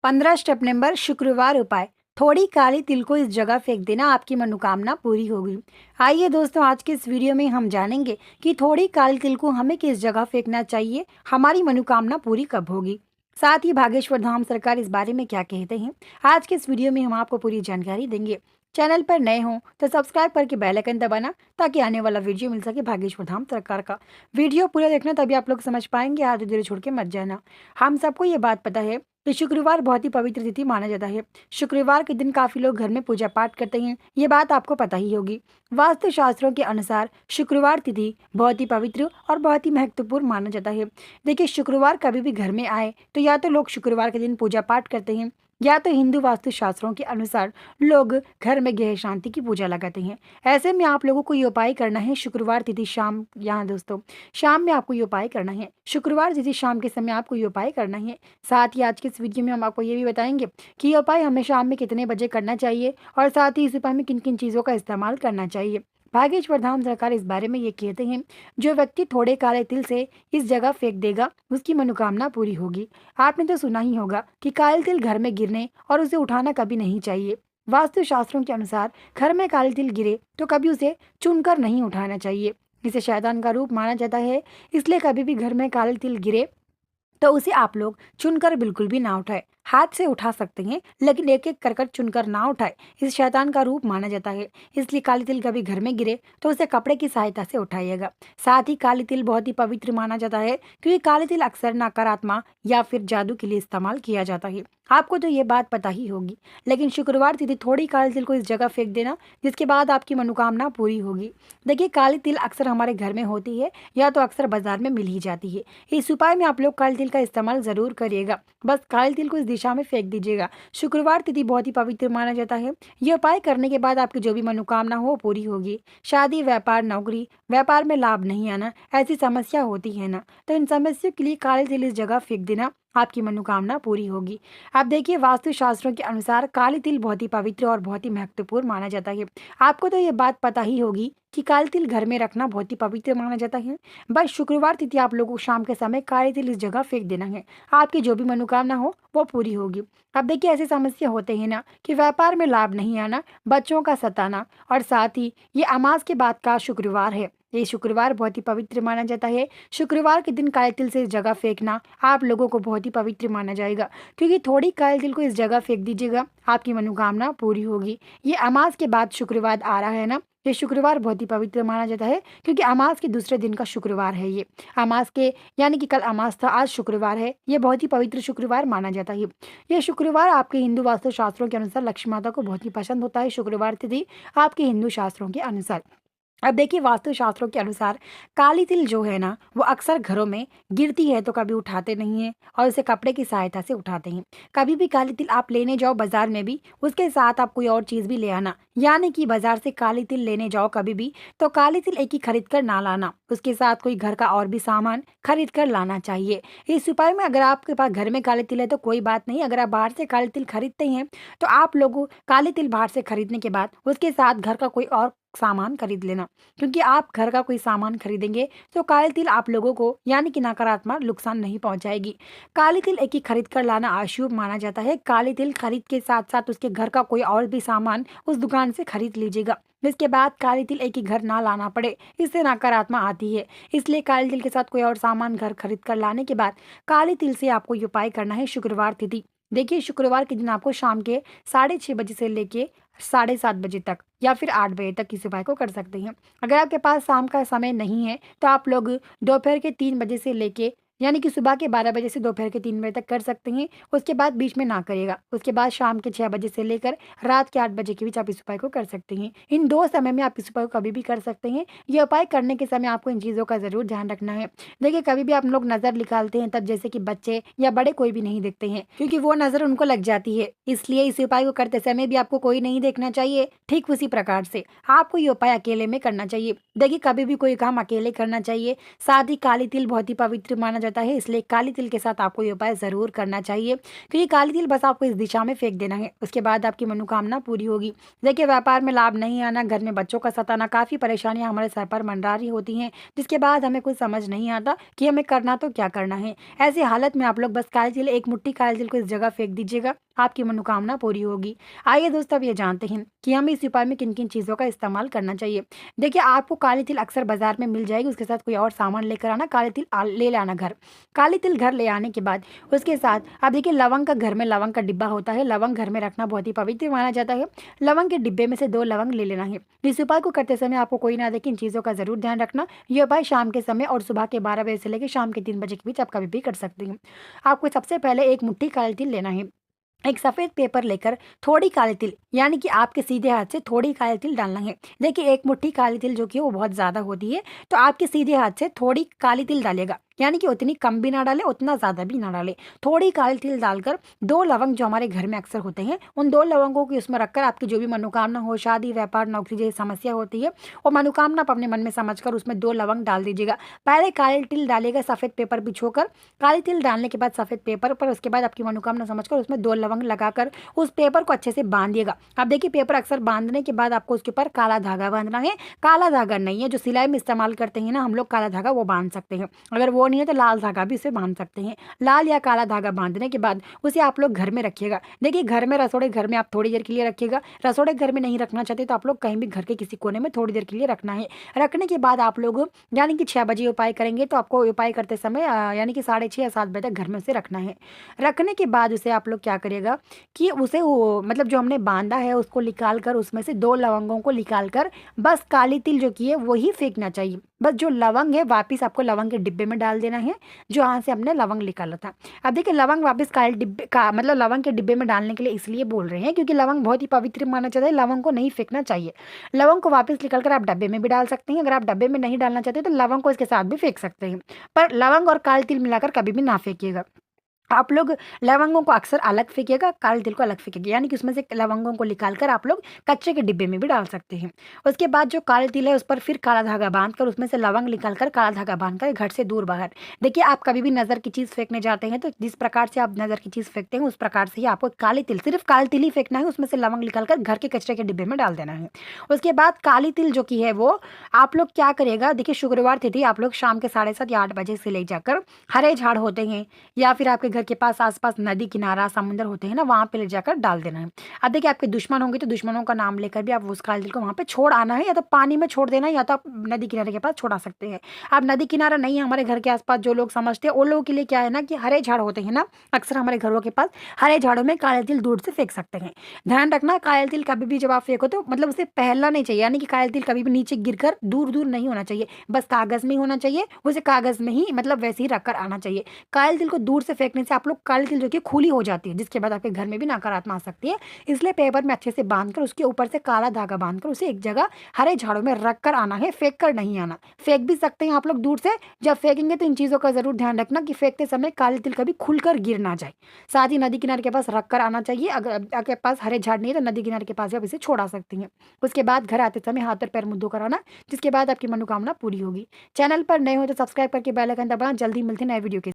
15 step number शुक्रवार उपाय। थोड़ी काली तिल को इस जगह फेंक देना, आपकी मनोकामना पूरी होगी। आइए दोस्तों, आज के इस वीडियो में हम जानेंगे कि थोड़ी काली तिल को हमें किस जगह फेंकना चाहिए, हमारी मनोकामना पूरी कब होगी। साथ ही भागेश्वर धाम सरकार इस बारे में क्या कहते हैं, आज के इस वीडियो में हम आपको पूरी जानकारी देंगे। चैनल पर नए हों तो सब्सक्राइब करके बेल आइकन दबाना, ताकि आने वाला वीडियो मिल सके भागेश्वर धाम सरकार का। वीडियो पूरा देखना, तभी आप लोग समझ पाएंगे। आधे धीरे छोड़ के मत जाना। हम सबको ये बात पता है कि शुक्रवार बहुत ही पवित्र तिथि माना जाता है। शुक्रवार के दिन काफी लोग घर में पूजा पाठ करते हैं, ये बात आपको पता ही होगी। वास्तु शास्त्रों के अनुसार शुक्रवार तिथि बहुत ही पवित्र और बहुत ही महत्वपूर्ण माना जाता है। देखिए, शुक्रवार कभी भी घर में आए तो या तो लोग शुक्रवार के दिन पूजा पाठ करते हैं, या तो हिंदू वास्तु शास्त्रों के अनुसार लोग घर में गृह शांति की पूजा लगाते हैं। ऐसे में आप लोगों को ये उपाय करना है। शुक्रवार तिथि शाम, यहाँ दोस्तों शाम में आपको ये उपाय करना है। शुक्रवार तिथि शाम के समय आपको ये उपाय करना है। साथ ही आज के इस वीडियो में हम आपको ये भी बताएंगे कि ये उपाय हमें शाम में कितने बजे करना चाहिए, और साथ ही इस उपाय में किन किन चीज़ों का इस्तेमाल करना चाहिए। भागेश्वर धाम सरकार इस बारे में ये कहते हैं, जो व्यक्ति थोड़े काले तिल से इस जगह फेंक देगा, उसकी मनोकामना पूरी होगी। आपने तो सुना ही होगा कि काले तिल घर में गिरने और उसे उठाना कभी नहीं चाहिए। वास्तु शास्त्रों के अनुसार घर में काले तिल गिरे तो कभी उसे चुनकर नहीं उठाना चाहिए। इसे शैतान का रूप माना जाता है, इसलिए कभी भी घर में काले तिल गिरे तो उसे आप लोग चुनकर बिल्कुल भी ना उठाए। हाथ से उठा सकते हैं, लेकिन एक एक कर चुनकर ना उठाए। इस शैतान का रूप माना जाता है, इसलिए काली तिल कभी घर में गिरे तो उसे कपड़े की सहायता से उठाइएगा। साथ ही काली तिल बहुत ही पवित्र माना जाता है, क्योंकि काली तिल अक्सर नकारात्मक या फिर जादू के लिए इस्तेमाल किया जाता है। आपको तो ये बात पता ही होगी, लेकिन शुक्रवार तिथि थोड़ी काली तिल को इस जगह फेंक देना, जिसके बाद आपकी मनोकामना पूरी होगी। देखिए, काली तिल अक्सर हमारे घर में होती है, या तो अक्सर बाजार में मिल ही जाती है। इस उपाय में आप लोग काली तिल का इस्तेमाल जरूर करिएगा। बस काली तिल को इस दिशा में फेंक दीजिएगा। शुक्रवार तिथि बहुत ही पवित्र माना जाता है। यह उपाय करने के बाद आपकी जो भी मनोकामना हो पूरी होगी। शादी, व्यापार, नौकरी, व्यापार में लाभ नहीं आना, ऐसी समस्या होती है ना, तो इन समस्याओं के लिए काली तिल इस जगह फेंक देना, आपकी मनोकामना पूरी होगी। अब देखिए, वास्तु शास्त्रों के अनुसार काली तिल बहुत ही पवित्र और बहुत ही महत्वपूर्ण माना जाता है। आपको तो ये बात पता ही होगी कि काली तिल घर में रखना बहुत ही पवित्र माना जाता है। बस शुक्रवार तिथि आप लोगों को शाम के समय काली तिल इस जगह फेंक देना है, आपकी जो भी मनोकामना हो वो पूरी होगी। अब देखिए, ऐसी समस्या होते हैं ना कि व्यापार में लाभ नहीं आना, बच्चों का सताना, और साथ ही ये अमास के बाद का शुक्रवार है। ये शुक्रवार बहुत ही पवित्र माना जाता है। शुक्रवार के दिन काले तिल से इस जगह फेंकना आप लोगों को बहुत ही पवित्र माना जाएगा, क्योंकि थोड़ी काले तिल को इस जगह फेंक दीजिएगा, आपकी मनोकामना पूरी होगी। ये अमास के बाद शुक्रवार आ रहा है ना, ये शुक्रवार बहुत ही पवित्र माना जाता है, क्योंकि अमास के दूसरे दिन का शुक्रवार है ये। अमास के यानी कि कल अमास था, आज शुक्रवार है। ये बहुत ही पवित्र शुक्रवार माना जाता है। ये शुक्रवार आपके हिंदू वास्तु शास्त्रों के अनुसार लक्ष्मी माता को बहुत ही पसंद होता है। शुक्रवार तिथि आपके हिंदू शास्त्रों के अनुसार। अब देखिए, वास्तु शास्त्रों के अनुसार काली तिल जो है ना, वो अक्सर घरों में गिरती है तो कभी उठाते नहीं है, और उसे कपड़े की सहायता से उठाते हैं। कभी भी काली तिल आप लेने जाओ बाजार में भी, उसके साथ आप कोई और चीज भी ले आना। यानी कि बाजार से काली तिल लेने जाओ कभी भी, तो काली तिल एक ही खरीद कर ना लाना, उसके साथ कोई घर का और भी सामान खरीद कर लाना चाहिए। इस उपाय में अगर आपके पास घर में काली तिल है तो कोई बात नहीं। अगर आप बाहर से काली तिल खरीदते हैं तो आप लोगों काली तिल बाहर से खरीदने के बाद उसके साथ घर का कोई और सामान खरीद लेना, क्योंकि आप घर का कोई सामान खरीदेंगे तो काली तिल आप लोगों को यानी कि नकारात्मक नुकसान नहीं पहुंचाएगी। काली तिल एक ही खरीद कर लाना अशुभ माना जाता है। काली तिल खरीद के साथ साथ उसके घर का कोई और भी सामान उस दुकान से खरीद लीजिएगा। इसके बाद काली तिल एक ही घर ना लाना पड़े, इससे नकारात्मक आती है। इसलिए काली तिल के साथ कोई और सामान घर खरीद कर लाने के बाद काली तिल से आपको ये उपाय करना है शुक्रवार तिथि। देखिए, शुक्रवार के दिन आपको शाम के 6:30 बजे से लेके 7:30 बजे तक, या फिर 8 बजे तक इस उपाय को कर सकते हैं। अगर आपके पास शाम का समय नहीं है तो आप लोग दोपहर के 3 बजे से लेके यानी कि सुबह के 12 बजे से दोपहर के 3 बजे तक कर सकते हैं। उसके बाद बीच में ना करिएगा। उसके बाद शाम के 6 बजे से लेकर रात के 8 बजे के बीच आप इस उपाय को कर सकते हैं। इन 2 समय में आप इस उपाय को कभी भी कर सकते हैं। ये उपाय करने के समय आपको इन चीज़ों का जरूर ध्यान रखना है। देखिए, कभी भी आप लोग नजर निकालते हैं तब जैसे कि बच्चे या बड़े कोई भी नहीं देखते हैं, क्योंकि वो नजर उनको लग जाती है। इसलिए इस उपाय को करते समय भी आपको कोई नहीं देखना चाहिए। ठीक उसी प्रकार से आपको ये उपाय अकेले में करना चाहिए। देखिए, कभी भी कोई काम अकेले करना चाहिए। साथ ही काली तिल बहुत ही पवित्र माना जाता जाता है, इसलिए काली तिल के साथ आपको ये उपाय ज़रूर करना चाहिए, क्योंकि काली तिल बस आपको इस दिशा में फेंक देना है। उसके बाद आपकी मनोकामना पूरी होगी। देखिए, व्यापार में लाभ नहीं आना, घर में बच्चों का सताना, काफ़ी परेशानियाँ हमारे सर पर मंडरा रही होती हैं, जिसके बाद हमें कुछ समझ नहीं आता कि हमें करना तो क्या करना है। ऐसी हालत में आप लोग बस काली तिल, एक मुट्ठी काली तिल को इस जगह फेंक दीजिएगा, आपकी मनोकामना पूरी होगी। आइए दोस्तों, अब ये जानते हैं कि हमें इस उपाय में किन किन चीज़ों का इस्तेमाल करना चाहिए। देखिए, आपको काली तिल अक्सर बाजार में मिल जाएगी, उसके साथ कोई और सामान लेकर आना, काली तिल ले लाना घर। काली तिल घर ले आने के बाद उसके साथ अब देखिए, लवंग का, घर में लवंग का डिब्बा होता है, लवंग घर में रखना बहुत ही पवित्र माना जाता है। लवंग के डिब्बे में से 2 लवंग ले लेना है। इस उपाय को करते समय आपको कोई ना देखे, इन चीज़ों का जरूर ध्यान रखना। ये उपाय शाम के समय और सुबह के 12 बजे से लेकर शाम के 3 बजे के बीच आप कभी भी कर सकते हैं। आपको सबसे पहले एक मुट्ठी काली तिल लेना है। एक सफ़ेद पेपर लेकर थोड़ी काली तिल, यानी कि आपके सीधे हाथ से थोड़ी काली तिल डालना है। देखिए, एक मुट्ठी काली तिल जो कि वो बहुत ज़्यादा होती है, तो आपके सीधे हाथ से थोड़ी काली तिल डालेगा, यानी कि उतनी कम भी ना डालें, उतना ज़्यादा भी ना डालें। थोड़ी काली तिल डालकर 2 लवंग जो हमारे घर में अक्सर होते हैं, उन 2 लवंगों को उसमें रखकर आपकी जो भी मनोकामना हो, शादी, व्यापार, नौकरी जैसी समस्या होती है, वो मनोकामना आप अपने मन में समझकर उसमें 2 लवंग डाल दीजिएगा। पहले काली तिल डालिएगा सफ़ेद पेपर बिछोकर, काली तिल डालने के बाद सफ़ेद पेपर पर, उसके बाद आपकी मनोकामना समझकर उसमें 2 लवंग लगाकर उस पेपर को अच्छे से बांधिएगा। अब देखिए, पेपर अक्सर बांधने के बाद आपको उसके ऊपर काला धागा बांधना है। काला धागा नहीं है, जो सिलाई में इस्तेमाल करते हैं ना हम लोग काला धागा, वो बांध सकते हैं। अगर वो नहीं है तो लाल धागा भी उसे बांध सकते हैं। लाल या काला धागा बांधने के बाद उसे आप लोग घर में रखिएगा। देखिए, घर में, रसोड़े घर में आप थोड़ी देर के लिए रखिएगा। रसोड़े घर में नहीं रखना चाहते तो आप लोग कहीं भी घर के किसी कोने में थोड़ी देर के लिए रखना है। रखने के बाद आप लोग यानी कि 6 बजे उपाय करेंगे, तो आपको उपाय करते समय यानी कि 6:30 या 7 बजे तक घर में उसे रखना है। रखने के बाद उसे आप लोग क्या करिएगा कि उसे वो मतलब जो हमने बांधा है उसको निकाल कर, उसमें से 2 लवंगों को निकाल कर बस काली तिल जो की है वही फेंकना चाहिए। बस जो लवंग है वापस आपको लवंग के डिब्बे में डाल देना है, जो यहाँ से हमने लवंग निकाला था। अब देखिए, लवंग वापस काले डिब्बे का मतलब लवंग के डिब्बे में डालने के लिए इसलिए बोल रहे हैं क्योंकि लवंग बहुत ही पवित्र माना जाता है, लवंग को नहीं फेंकना चाहिए। लवंग को वापस निकल कर आप डब्बे में भी डाल सकते हैं। अगर आप डब्बे में नहीं डालना चाहते तो लवंग को इसके साथ भी फेंक सकते हैं, पर लवंग और काले तिल मिलाकर कभी भी ना फेंकिएगा। आप लोग लवंगों को अक्सर अलग फेंकिएगा, काले तिल को अलग फेंकिएगा, यानी कि उसमें से लवंगों को निकाल कर आप लोग कच्चे के डिब्बे में भी डाल सकते हैं। उसके बाद जो काले तिल है उस पर फिर काला धागा बांधकर उसमें से लवंग निकाल कर काला धागा बांधकर घर से दूर बाहर। देखिए, आप कभी भी नज़र की चीज़ फेंकने जाते हैं तो जिस प्रकार से आप नज़र की चीज़ फेंकते हैं उस प्रकार से ही आपको काली तिल, सिर्फ काली तिल ही फेंकना है, उसमें से लवंग निकाल कर घर के कचरे के डिब्बे में डाल देना है। उसके बाद काली तिल जो की है वो आप लोग क्या करिएगा, देखिए शुक्रवार तिथि आप लोग शाम के 7:30 या 8 बजे से ले जाकर हरे झाड़ होते हैं या फिर आपके घर के पास आसपास नदी किनारा समुद्र होते हैं ना, वहाँ पे ले जाकर डाल देना है। अब देखिए, आपके दुश्मन होंगे तो दुश्मनों का नाम लेकर भी आप उस काली तिल को वहाँ पे छोड़ आना है, या तो पानी में छोड़ देना है या तो आप नदी किनारे के पास छोड़ा सकते हैं। अब नदी किनारा नहीं है हमारे घर के आसपास, जो लोग समझते हैं उन लोगों के लिए क्या है ना कि हरे झाड़ होते हैं ना, अक्सर हमारे घरों के पास हरे झाड़ों में काले तिल दूर से फेंक सकते हैं। ध्यान रखना, काले तिल कभी भी जब आप फेंको तो मतलब उसे फैलना नहीं चाहिए, यानी कि काले तिल कभी भी नीचे गिरकर दूर दूर नहीं होना चाहिए, बस कागज में ही होना चाहिए, उसे कागज में ही मतलब वैसे ही रखकर आना चाहिए। काले तिल को दूर से फेंकने से आप लोग काली तिल जो कि खुली हो जाती है, जिसके बाद आपके घर में भी नकारात्मक आ सकती है। इसलिए पेपर में अच्छे से बांधकर उसके ऊपर से काला धागा बांधकर उसे एक जगह हरे झाड़ों में रख कर आना है, फेंक कर नहीं आना। फेंक भी सकते हैं आप लोग दूर से, जब फेंकेंगे तो इन चीज़ों का जरूर ध्यान रखना कि फेंकते समय काली तिल कभी खुलकर गिर ना जाए। साथ ही नदी किनारे के पास रख कर आना चाहिए। अगर आपके पास हरे झाड़ नहीं है तो नदी किनारे के पास भी आप इसे छोड़ा सकती हैं। उसके बाद घर आते समय हाथ और पैर मुंह धोकर आना, जिसके बाद आपकी मनोकामना पूरी होगी। चैनल पर नए हो तो सब्सक्राइब करके बेल आइकन दबाना। जल्दी मिलते हैं नए वीडियो के